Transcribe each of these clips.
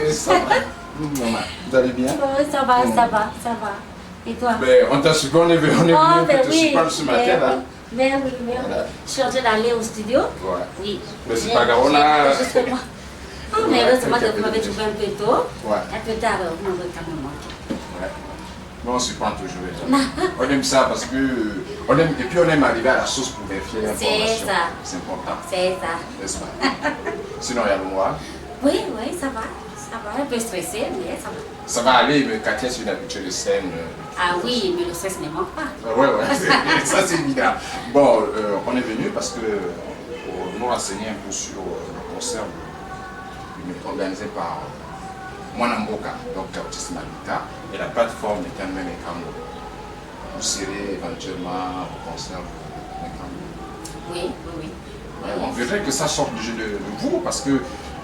Oui, ça va. Maman, vous allez bien? Oui, ça va, ça va, ça va. Et toi? Ben, on t'a suivi, on est venu Oh, ben te oui. surprendre ce matin là. Mais oui, mais oui. Voilà. Je suis en train d'aller au studio. Ouais. Oui. Mais c'est pas grave, on a. Justement. Ah, mais heureusement que vous m'avez trouvé un peu tôt. Ouais. Un peu tard, vous m'avez quand même manqué. Ouais. Mais on surprend toujours les gens. On aime ça parce que. On aime, et puis on aime arriver à la source pour vérifier l'information. C'est ça. C'est important. C'est ça. N'est-ce pas? Sinon, il y a le noir. Oui, oui, ça va. Ça va. Un peu stressé, mais ça va. Ça va aller, mais Katia, c'est une habituée de scène. Ah oui, mais le stress ne manque pas. Ouais, ça c'est évident. Bon, on est venu parce que pour nous renseigner un peu sur le concert organisé par Mwanamboka, donc Autisme Habitat, et la plateforme est un même Mekambo. Vous serez éventuellement au concert de Mekambo. Oui, oui, oui. Ouais, on verrait que ça sorte de vous parce que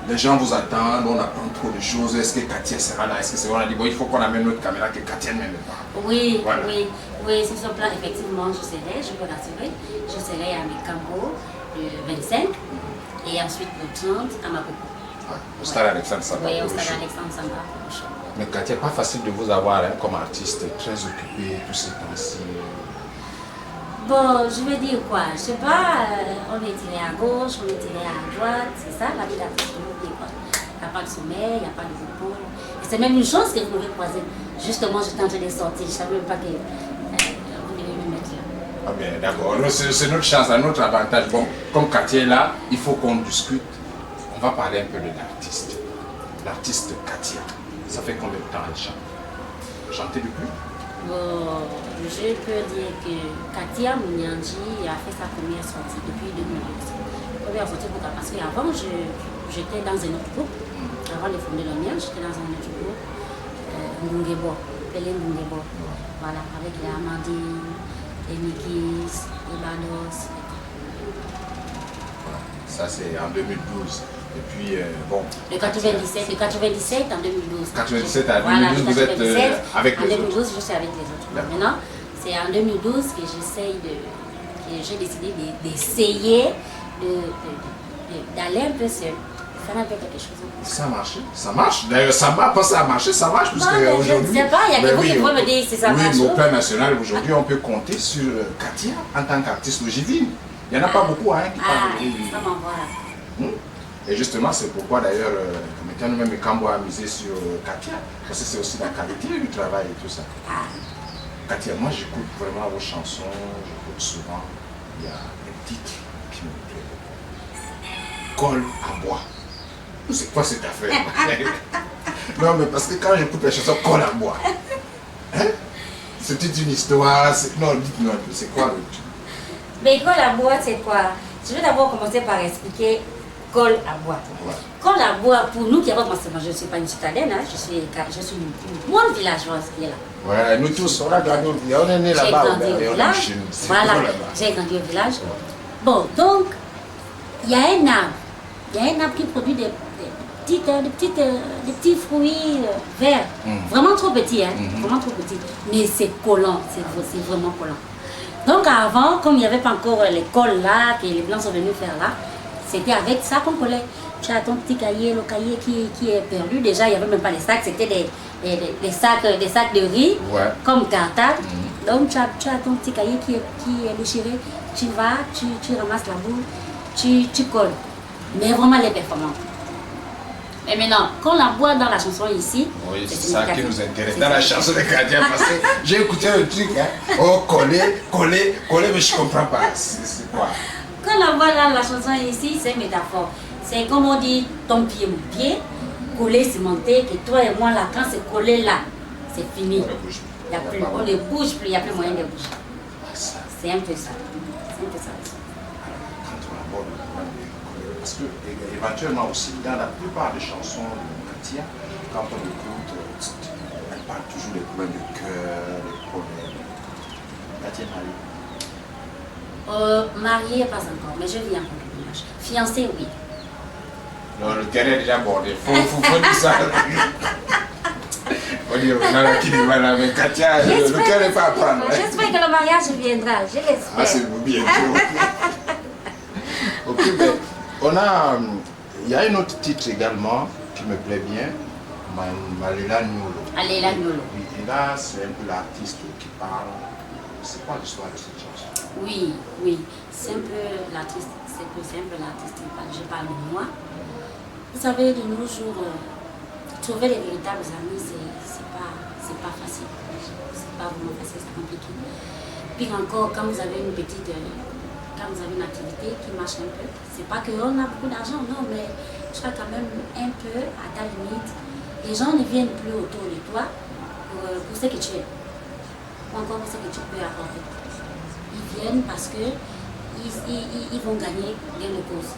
les gens vous attendent, on apprend trop de choses. Est-ce que Katia sera là? Est-ce que c'est vrai? On a dit, bon, il faut qu'on amène notre caméra que Katia ne met pas. Oui, Voilà. oui, oui, sur ce plan, effectivement, je serai, je peux rassurer, je serai à Mekambo le 25 et ensuite le 30 à Makoko. Ouais, au stade Alexandre Samba. Oui, au pour le stade show. Alexandre Samba pour le show. Mais Katia, pas facile de vous avoir hein, comme artiste, très occupé tous ces temps-ci. Bon, je veux dire quoi, je sais pas, on est tiré à gauche, on est tiré à droite, c'est ça la vie d'artiste, il n'y a pas de sommeil, il n'y a pas de repos. Et c'est même une chance que vous m'avez croisé. Justement, j'étais en train de sortir, je ne savais même pas que vous devez me mettre là. Ah bien, d'accord. C'est notre chance, notre avantage. Bon, comme Katia est là, il faut qu'on discute. On va parler un peu de l'artiste. L'artiste Katia. Ça fait combien de temps elle chante? Chantez depuis? Bon, je peux dire que Katia Mouniandji a fait sa première sortie depuis 2012. Première sortie parce qu'avant, j'étais dans un autre groupe. Avant de fonder le mien, j'étais dans un autre groupe, Ngungebo, Pelé Ngungebo. Voilà, avec les Amandine, les Nikis, les Banos. Ça, c'est en 2012. Et puis, bon. De 97 en 2012. 97 à 2012, voilà, vous êtes avec les autres. En 2012, je suis avec les autres. Maintenant, c'est en 2012 que j'ai décidé d'essayer d'aller un peu seul, faire un peu quelque chose. Ça marche, ça marche. D'ailleurs, ça va pas ça a marché, ça marche parce qu'aujourd'hui. Je ne sais pas, il y a que vous qui pouvez me dire si ça marche. Oui, mais au plan national, aujourd'hui, on peut compter sur Katia en tant qu'artiste ogivine. Il n'y en a pas beaucoup hein, qui parlent de ça m'envoie. Et justement, c'est pourquoi d'ailleurs, même Mekambo a misé sur Katia, parce que c'est aussi la qualité du travail et tout ça. Katia, moi j'écoute vraiment vos chansons, j'écoute souvent, il y a des titres qui me plaisent. Colle à bois. C'est quoi cette affaire? Non, mais parce que quand j'écoute les chansons Colle à bois, hein? C'est toute une histoire, non, dites-moi, c'est quoi le truc? Mais colle à bois, c'est quoi? Je vais d'abord commencer par expliquer colle à bois. Ouais. Colle à bois, pour nous qui avons commencé, je ne suis pas une citadine, hein, je suis une bonne villageoise qui est là. Ouais, nous tous, on a grandi au village, on est né là-bas, J'ai grandi au village. Voilà, j'ai grandi au village. Bon, donc, il y a un arbre qui produit des petits fruits verts, vraiment trop petits, hein, vraiment trop petits. Mais c'est collant, c'est vraiment collant. Donc avant, comme il n'y avait pas encore les cols là, que les blancs sont venus faire là, c'était avec ça qu'on collait. Tu as ton petit cahier, le cahier qui est perdu. Déjà, il n'y avait même pas les sacs, c'était des sacs de riz, ouais, comme cartable. Donc tu as ton petit cahier qui est déchiré. Tu vas, tu ramasses la boule, tu colles. Mais vraiment les performances. Mais maintenant, quand on la voit dans la chanson ici, oui, c'est ça qui nous intéresse dans la chanson de Katia parce que j'ai écouté le truc, hein. Oh, coller, mais je comprends pas. C'est quoi? Quand on la voit dans la chanson ici, c'est une métaphore. C'est comme on dit ton pied, mon pied, coller, cimenté, que toi et moi là, quand c'est collé là, c'est fini. On ne bouge plus, il n'y a plus moyen de bouger. C'est un peu ça. C'est un peu ça. Parce que éventuellement aussi, dans la plupart des chansons de Katia, quand on écoute, elle parle toujours des problèmes de cœur, des problèmes. Katia mariée? Mariée, pas encore, mais je vis encore le village. Fiancée, oui. Non, le terrain est déjà bordé. Faut dire ça. Faut dire, non, qui dit voilà, mais Katia, le cœur n'est pas à prendre. J'espère que le mariage viendra, je l'espère. Ah, c'est bientôt. Ok, mais il y a un autre titre également qui me plaît bien. Malela Nyolo. Alela Nyolo. Oui, et là, c'est un peu l'artiste qui parle. C'est quoi l'histoire de cette chanson? Oui, oui. C'est un peu l'artiste. C'est un peu l'artiste qui parle. Je parle de moi. Vous savez, de nos jours, trouver les véritables amis, c'est pas facile. C'est pas vraiment facile, c'est compliqué. Puis encore, quand vous avez une activité qui marche un peu, c'est pas qu'on a beaucoup d'argent, non, mais je crois quand même un peu à ta limite. Les gens ne viennent plus autour de toi pour ce que tu es, ou encore pour ce que tu peux apporter. Ils viennent parce que ils vont gagner gain de cause.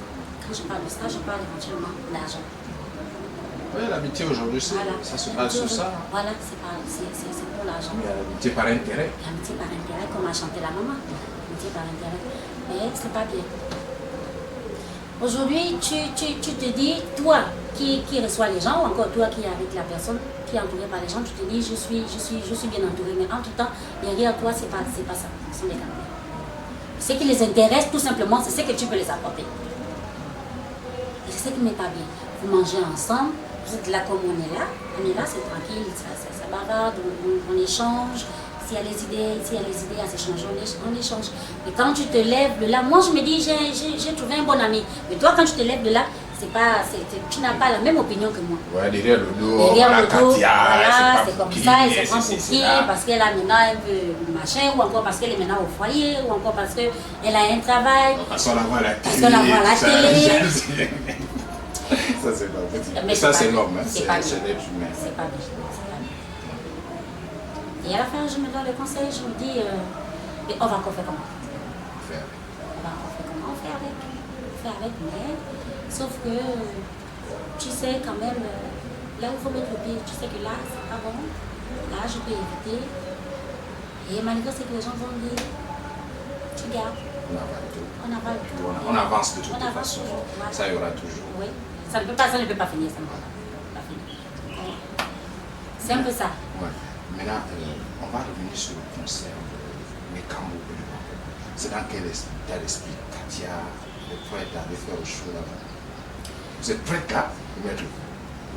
Quand je parle de ça, je parle éventuellement d'argent. Oui, l'amitié aujourd'hui, Voilà. ça se base sur ça. Voilà, c'est pour l'argent. Mais l'amitié par intérêt. L'amitié par intérêt, comme a chanté la maman. L'amitié par intérêt. Mais c'est pas bien. Aujourd'hui, tu te dis, toi qui reçois les gens, ou encore toi qui es avec la personne, qui est entourée par les gens, tu te dis, je suis bien entouré. Mais en tout temps, derrière toi, c'est pas ça. Ce sont des caméras. Ce qui les intéresse, tout simplement, c'est ce que tu peux les apporter. Et c'est ce qui n'est pas bien. Vous mangez ensemble, vous êtes là comme on est là, c'est tranquille, ça bavarde, on échange. S'il y a les idées à s'échanger, on échange. Et quand tu te lèves de là, moi je me dis, j'ai trouvé un bon ami. Mais toi, quand tu te lèves de là, tu n'as pas la même opinion que moi. Ouais, derrière le dos, Derrière la le dos, Katia, voilà, c'est comme ça, elle se prend pour qui, ça. parce qu'elle a maintenant un peu machin, ou encore parce qu'elle est maintenant au foyer, ou encore parce qu'elle a un travail. Parce qu'on la voit à la télé. Parce qu'on la voit à la télé. Ça, c'est pas petit. Mais ça, c'est pas l'homme, bien. hein, C'est pas c'est bien. l'être humain. C'est pas bien. Et à la fin, je me donne le conseil, je me dis, mais on va encore faire comment? Faire. On va encore faire comment? On fait avec, mais sauf que tu sais quand même, là où il faut mettre le pied, tu sais que là, c'est pas bon, là, je peux éviter. Et malgré ce que les gens vont dire, tu gardes. On avale tout. On avale tout. On avance de toute On avance façon. toujours, voilà. Ça y aura toujours. Oui, ça ne peut pas finir, ça ne peut pas finir. C'est un peu ça. Ouais. Maintenant, on va revenir sur le concert de Mekambo. C'est dans quel état d'esprit Katia est prête à aller faire le show là-bas? Vous êtes prête là pour mettre le...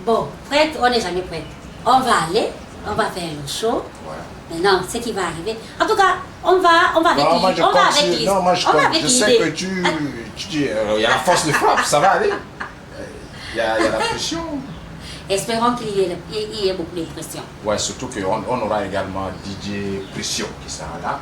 Bon, prête, on n'est jamais prête. On va aller, on va faire le show. Voilà. Maintenant, ce qui va arriver. En tout cas, on va avec Non, moi, Lise. On va avec Lise. Non, moi je, On va avec je sais l'idée. que tu dis, il y a la force de frappe, ça va aller. Il y a la pression. Espérons qu'il y ait beaucoup de pression. Ouais, surtout qu'on aura également DJ Pression qui sera là.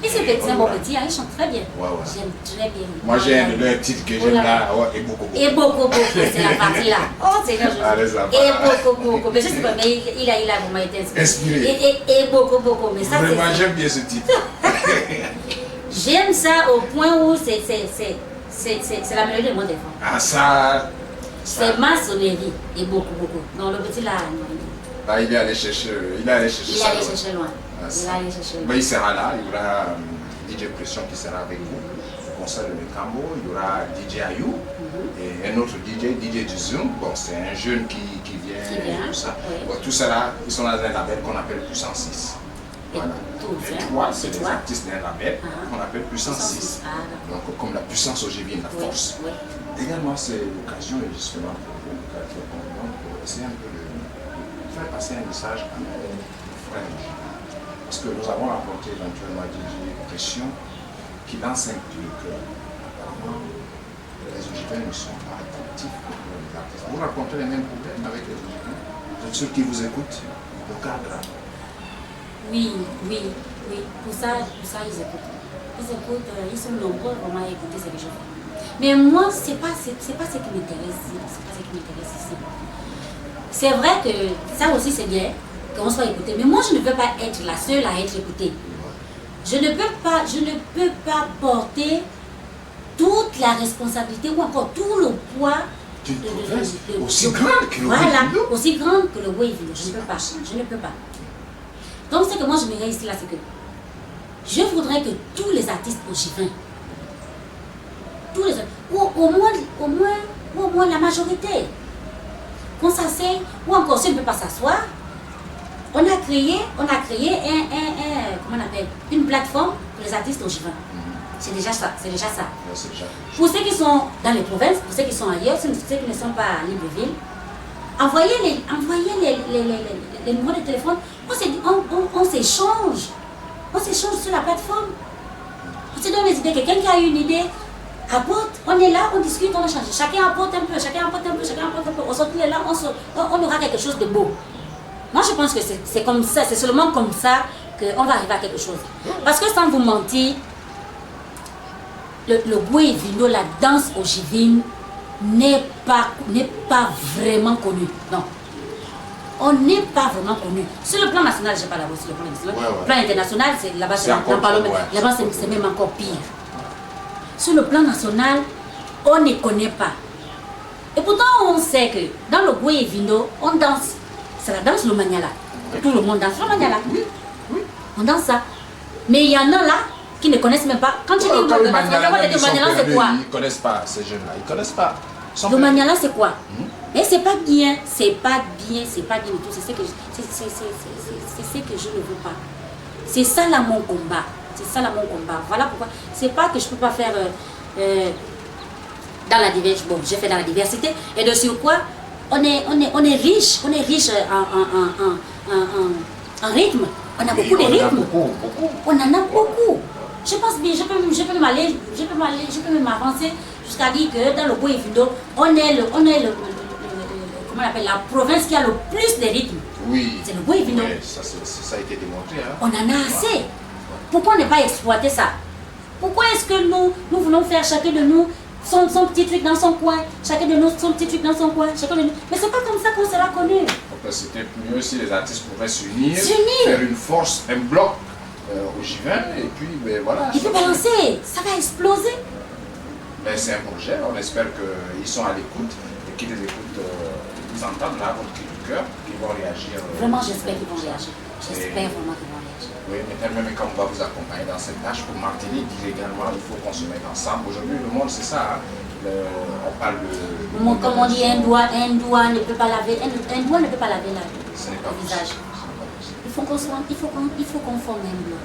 Et c'est un bon petit, il chante très bien. Ouais, ouais. J'aime très bien. Moi j'ai un de leurs titres que j'aime là, et beaucoup. Et beaucoup, c'est la partie là. Oh, c'est quand je Allez, dis. ça va. Et beaucoup. Mais je sais pas, mais il a vraiment été Inspiré. Et beaucoup. Mais ça, Vraiment, c'est. j'aime bien ce titre. J'aime ça au point où c'est la mélodie de mon téléphone. Ah, ça. C'est ma sonnerie et beaucoup. Non, le petit là, non. Là, il est allé chercher ça. Il est allé chercher loin. Ah, Il est allé chercher loin. Ben, il sera là, il y aura DJ Pression qui sera avec vous au concert de Mekambo, il y aura DJ Ayou et un autre DJ du Zoom. Bon, c'est un jeune qui vient, tout ça. Oui. Bon, tout ça là, ils sont dans un label qu'on appelle Puissance 6. Voilà. Les trois, c'est des artistes d'un label qu'on appelle Puissance 6. Donc, comme la puissance aujourd'hui, la force. Oui. Également, c'est l'occasion justement pour vous, pour essayer un peu de faire passer un message à nos frères. Parce que nous avons rencontré éventuellement DJ Pression qui lance un truc. Apparemment, les Ougipens ne sont pas attentifs pour les artistes. Vous rencontrez les mêmes problèmes avec les Ougipens? Vous êtes ceux qui vous écoutent au cadre? Oui. Pour ça, ils écoutent. Ils sont nombreux vraiment à écouter ce que je fais. Mais moi, c'est pas ce qui m'intéresse. C'est pas ce qui m'intéresse ici. C'est vrai que ça aussi c'est bien qu'on soit écouté. Mais moi, je ne veux pas être la seule à être écoutée. Je ne peux pas porter toute la responsabilité ou encore tout le poids aussi grande que le voilà, aussi grande que le wave. Je ne peux pas. Donc, ce que moi je me ici là, c'est que je voudrais que tous les artistes ougivins, ou au moins la majorité, qu'on s'asseye, ou encore si on ne peut pas s'asseoir, on a créé comment on appelle, une plateforme pour les artistes ougivins. C'est déjà ça. Pour ceux qui sont dans les provinces, pour ceux qui sont ailleurs, ceux qui ne sont pas à Libreville, envoyez les numéros de téléphone, on s'échange. On s'échange sur la plateforme. On se donne les idées. Quelqu'un qui a une idée apporte. On est là, on discute, on échange. Chacun apporte un peu, chacun apporte un peu, chacun apporte un peu. On est là, on aura quelque chose de beau. Moi, je pense que c'est comme ça, c'est seulement comme ça qu'on va arriver à quelque chose. Parce que sans vous mentir, le Boué Vindo, la danse ogivine, n'est pas vraiment connue. Non. On n'est pas vraiment connu. Sur le plan national, je ne sais pas là-bas, sur le plan national. Ouais. Le plan international, là-bas, c'est même encore pire. Sur le plan national, on ne connaît pas. Et pourtant, on sait que dans le Boué Vindo, on danse. C'est la danse le Maniala. Tout le monde danse le Maniala. Oui. On danse ça. Mais il y en a là qui ne connaissent même pas. Quand tu dis le Maniala, c'est quoi? ils ne connaissent pas, ces jeunes-là. Ils ne connaissent pas. Le Maniala, c'est quoi? Mais c'est pas bien, c'est pas bien du tout. C'est ce que je ne veux pas. C'est ça là mon combat. C'est ça là mon combat. Voilà pourquoi. C'est pas que je peux pas faire dans la diversité. Bon, j'ai fait dans la diversité. Et de surcroît, on est riche. On est riche en rythme. On a beaucoup de rythmes. On en a beaucoup. Je pense bien, je peux m'avancer jusqu'à dire que dans le Boué Vindo, on est comment on appelle, la province qui a le plus de rythmes. Oui. C'est le Boué Vindo. Ça a été démontré. Hein. On en a assez. Pourquoi ne pas exploiter ça? Pourquoi est-ce que nous voulons faire chacun de nous son petit truc dans son coin, chacun de nous son petit truc dans son coin, chacun de nous. Mais c'est pas comme ça qu'on sera connu. C'était mieux si les artistes pouvaient s'unir, faire une force, un bloc ogivin, et puis ben, voilà. Il faut balancer, ça va exploser. Ben, c'est un projet, on espère qu'ils sont à l'écoute, et qu'ils les écoutent, ils entendent là votre cri du cœur, qu'ils vont réagir. Vraiment, j'espère qu'ils vont réagir. J'espère vraiment qu'ils vont réagir. Oui, mais tellement quand on va vous accompagner dans cette tâche pour Martinique, dire également il faut qu'on se mette ensemble. Aujourd'hui, le monde, c'est ça. Hein. On parle de. Comme on dit, un doigt ne peut pas laver, un doigt ne peut pas laver le visage. Il faut qu'on forme un bloc.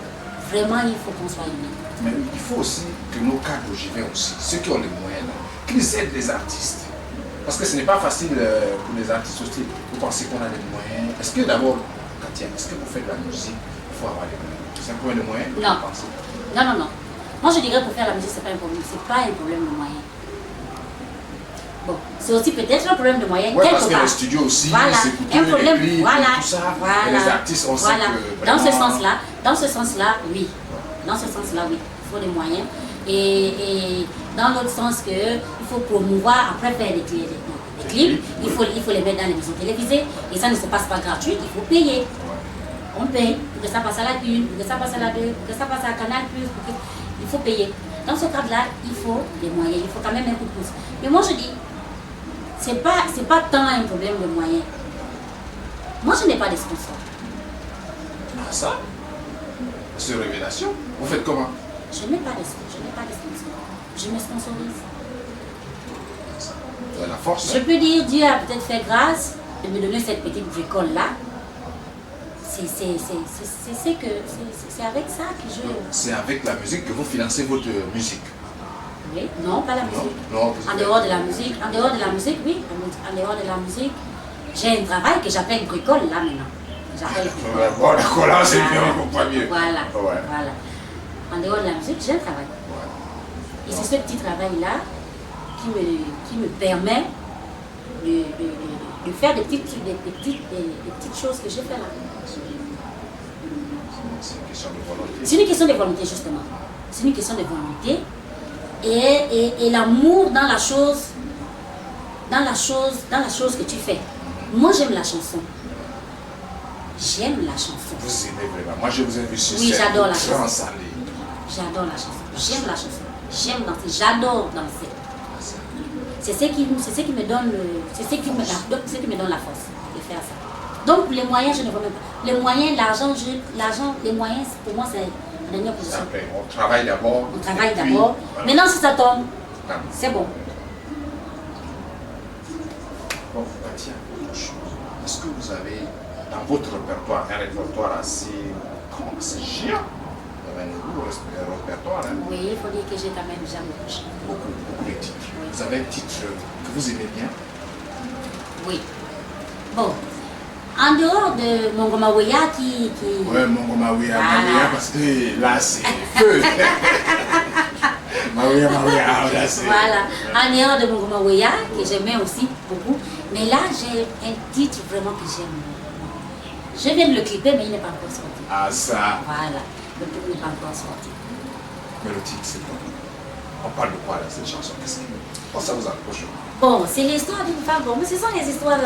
Vraiment, il faut qu'on soit unis. Mais il faut aussi que nos cadres ogivins aussi, ceux qui ont les moyens, qu'ils aident les artistes. Parce que ce n'est pas facile pour les artistes aussi. Vous pensez qu'on a les moyens. Est-ce que d'abord, Katia, est-ce que pour faire de la musique, il faut avoir les moyens? C'est un problème de moyens? Non. Moi, je dirais que pour faire la musique, ce n'est pas un problème. C'est pas un problème de moyens. Bon, c'est aussi peut-être un problème de moyens. Oui, parce que les studios aussi, c'est coûteux, les clips, tout ça. Et les artistes, on sait que vraiment... Dans ce sens-là, oui. Dans ce sens-là, oui. Il faut des moyens. Et dans l'autre sens il faut promouvoir, après faire des clips, il faut les mettre dans les émissions télévisées. Et ça ne se passe pas gratuit, il faut payer. On paye pour que ça passe à la 1, pour que ça passe à la 2, pour que ça passe à Canal+, il faut payer. Dans ce cadre-là, il faut des moyens, il faut quand même un coup de pouce. Mais moi je dis, c'est pas tant un problème de moyens. Moi je n'ai pas de sponsor. Ah ça? C'est une révélation. Vous faites comment? Je n'ai pas de sponsor. Je me sponsorise. La force. Je peux dire, Dieu a peut-être fait grâce de me donner cette petite bricole-là. C'est avec ça que je... C'est avec la musique que vous financez votre musique? Oui, non, pas la musique. Non, en dehors de la musique, oui. En dehors de la musique, j'ai un travail que j'appelle bricole là maintenant. Bon, d'accord, là c'est bien, on comprend mieux. Voilà. En dehors de la musique, j'ai un travail. Et c'est ce petit travail-là qui me permet de faire des petites choses que je fais là. C'est une question de volonté. C'est une question de volonté, justement. C'est une question de volonté. Et l'amour dans la chose que tu fais. Moi, j'aime la chanson. J'aime la chanson. Vous aimez vraiment. Moi, je vous ai vu sur scène. Oui, j'adore la chanson. J'adore la chanson. J'aime la chanson. J'aime danser. J'adore danser. C'est ce qui me donne la force de faire ça. Donc les moyens, je ne vois même pas. Les moyens, l'argent, les moyens, pour moi, c'est la dernière position. On travaille d'abord. Voilà. Maintenant, si ça tombe, c'est bon. Bon, Katia, est-ce que vous avez dans votre répertoire un répertoire assez géant? Vous avez un gros répertoire. Hein? Oui, il faut dire que j'ai quand même déjà beaucoup de titres. Oui. Vous avez un titre que vous aimez bien? Oui. Bon, en dehors de Mongoma Weya qui... Ouais, Mongoma Weya, Voilà. parce que là, c'est feu. Maouya, là, c'est... Voilà, en dehors de Mongoma Weya, que j'aimais aussi beaucoup. Mais là, j'ai un titre vraiment que j'aime. Je viens de le clipper, mais il n'est pas encore sorti. Ah, ça. Voilà, le clip n'est pas encore sorti. Mais le titre, c'est quoi? On parle de quoi là, cette chanson? Comment ça vous approche? Bon, c'est l'histoire d'une femme. Bon, mais ce sont les histoires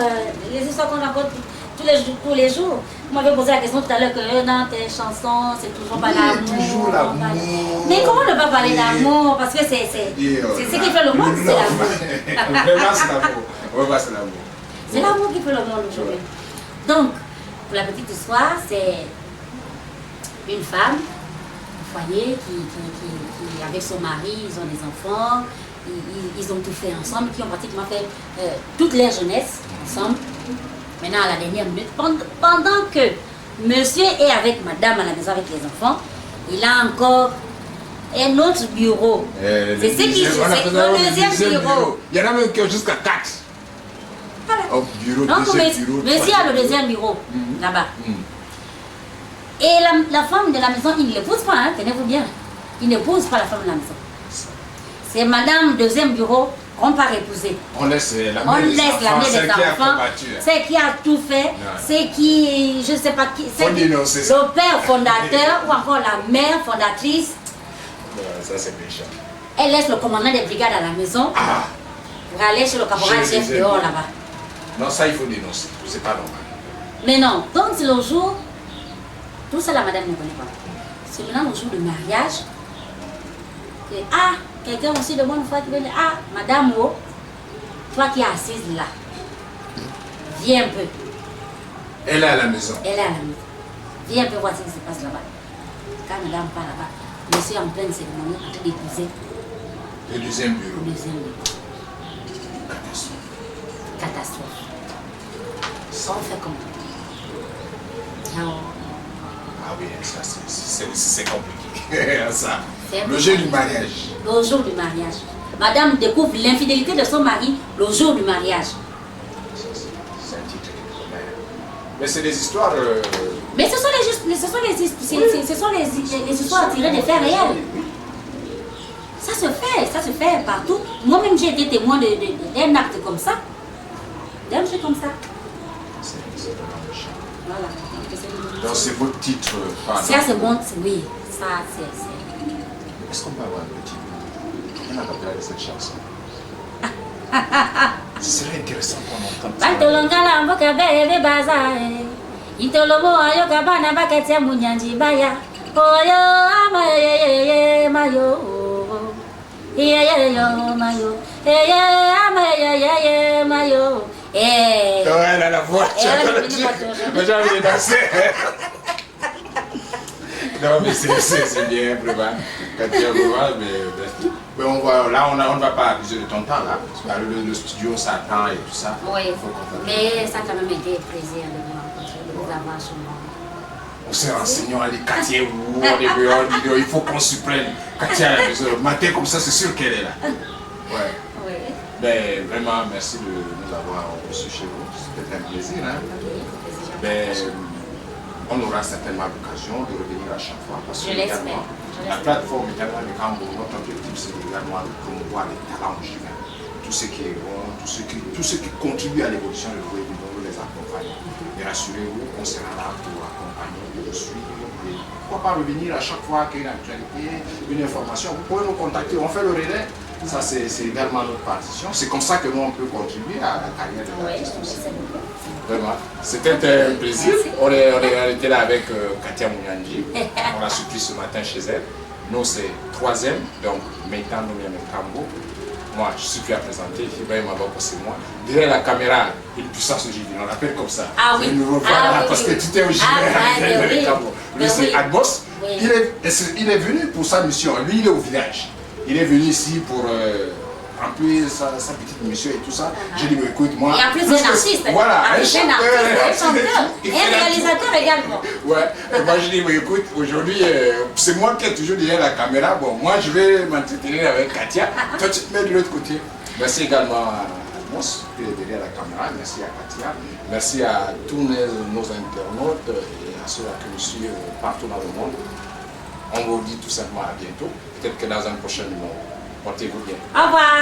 qu'on raconte tous les jours. Vous m'avez posé la question tout à l'heure que dans tes chansons, c'est toujours pas l'amour. Toujours l'amour. Mais comment ne pas parler d'amour? Parce que c'est ce qui fait le monde, c'est l'amour. Vraiment, c'est l'amour. Vraiment, c'est l'amour. C'est l'amour qui fait le monde aujourd'hui. Donc, pour la petite histoire, c'est une femme au foyer qui, avec son mari, ils ont des enfants, ils ont tout fait ensemble, qui ont pratiquement fait toute leur jeunesse ensemble. Maintenant, à la dernière minute, pendant que monsieur est avec madame à la maison avec les enfants, il a encore un autre bureau. C'est ce qui le deuxième bureau. Il y en a même qui ont jusqu'à 4. Voilà. Oh, bureau, Donc, deuxième bureau. monsieur a le deuxième bureau, là-bas. Et la femme de la maison, il ne l'épouse pas, hein, tenez-vous bien. Il n'épouse pas la femme de la maison. C'est madame deuxième bureau qu'on part épouser. On laisse la On mère des laisse la enfants, mère des celle qui a enfants, combattu. c'est qui a tout fait, c'est qui, je ne sais pas qui, c'est le père fondateur ou encore la mère fondatrice. Ça c'est méchant. Elle laisse le commandant des brigades à la maison pour aller chez le caporal chef dehors là-bas. Non, ça il faut dénoncer, c'est pas normal. Mais non, donc c'est le jour, tout ça la madame ne connaît pas. C'est maintenant le jour du mariage que, quelqu'un aussi demande une fois qui veut dire, madame, toi qui es assise là, viens un peu. Elle est à la maison. Elle est à la maison. Viens un peu voir ce qui se passe là-bas. Quand madame part là-bas, monsieur en pleine cérémonie en train d'épouser Le deuxième bureau. le deuxième bureau. Catastrophe. Sans faire comment? Ah oui, ça c'est compliqué. Ça. Le jour du mariage. Le jour du mariage. Madame découvre l'infidélité de son mari le jour du mariage. C'est un titre qui connaît. Mais c'est des histoires. Mais ce sont les histoires tirées des faits réels. Ça se fait partout. Moi-même j'ai été témoin d'un acte comme ça. D'un jeu comme ça. C'est vraiment méchant. Voilà. Donc c'est votre titre. Ça c'est bon, oui. Ça c'est. Est-ce qu'on peut avoir un petit peu? On a rappelé de cette chanson. Ce serait intéressant qu'on entende ça. Bantolongala mboka bebe baza. Itolomo ayo kabana bakatia munyanji baya. Oyo amaye mayo. Yo mayo. Amaye mayo. Elle a la voix. Mais j'ai envie de danser. Non, mais c'est bien, vraiment. Katia, mais là, on ne va pas abuser de ton temps, là. Parce que le studio s'attend et tout ça. Oui, mais ça a quand même été un plaisir de vous rencontrer, de vous avoir chez moi. On s'est renseigné, on a dit Katia, il faut qu'on se prenne. Katia, le matin comme ça, c'est sûr qu'elle est là. Ouais. Oui. Ben, vraiment, merci de nous avoir reçus chez vous. C'était un plaisir. Hein? Ben, on aura certainement l'occasion de revenir à chaque fois. Parce que également, la plateforme également de Cambo, notre objectif, c'est également de promouvoir les talents jeunes. Tout ce qui est bon, tout ce qui contribue à l'évolution de vos évidents, nous les accompagnons. Et rassurez-vous, on sera là pour accompagner, pour suivre. Et pourquoi pas revenir à chaque fois qu'il y a une actualité, une information, vous pouvez nous contacter, on fait le relais. Ça, c'est également notre partition. C'est comme ça que nous, on peut contribuer à la carrière de l'artiste aussi. Vraiment. C'était un plaisir. On était là avec Katia Munyanji. On l'a surpris ce matin chez elle. Nous, c'est troisième. Donc, maintenant, nous sommes Cambo. Moi, je suis plus à présenter. Ibrahim Maboko, c'est moi. Derrière la caméra, une puissance au on l'appelle comme ça. Ah oui. Nous revoilà parce que tu t'es au avec Cambo. Lui, c'est Adbos. Il est venu pour sa mission. Lui, il est au village. Il est venu ici pour remplir sa petite mission et tout ça. J'ai dit, écoute, moi. Il y a plus d'un artiste. Voilà, un chanteur, un chanteur et un réalisateur également. Ouais, et moi je dis, écoute, aujourd'hui, c'est moi qui ai toujours derrière la caméra. Bon, moi je vais m'entretenir avec Katia. Toi, tu te mets de l'autre côté. Merci également à Amos qui est derrière la caméra. Merci à Katia. Merci à tous nos internautes et à ceux qui nous suivent partout dans le monde. On vous dit tout simplement à bientôt. Peut-être que dans un prochain numéro. Portez-vous bien. Au revoir.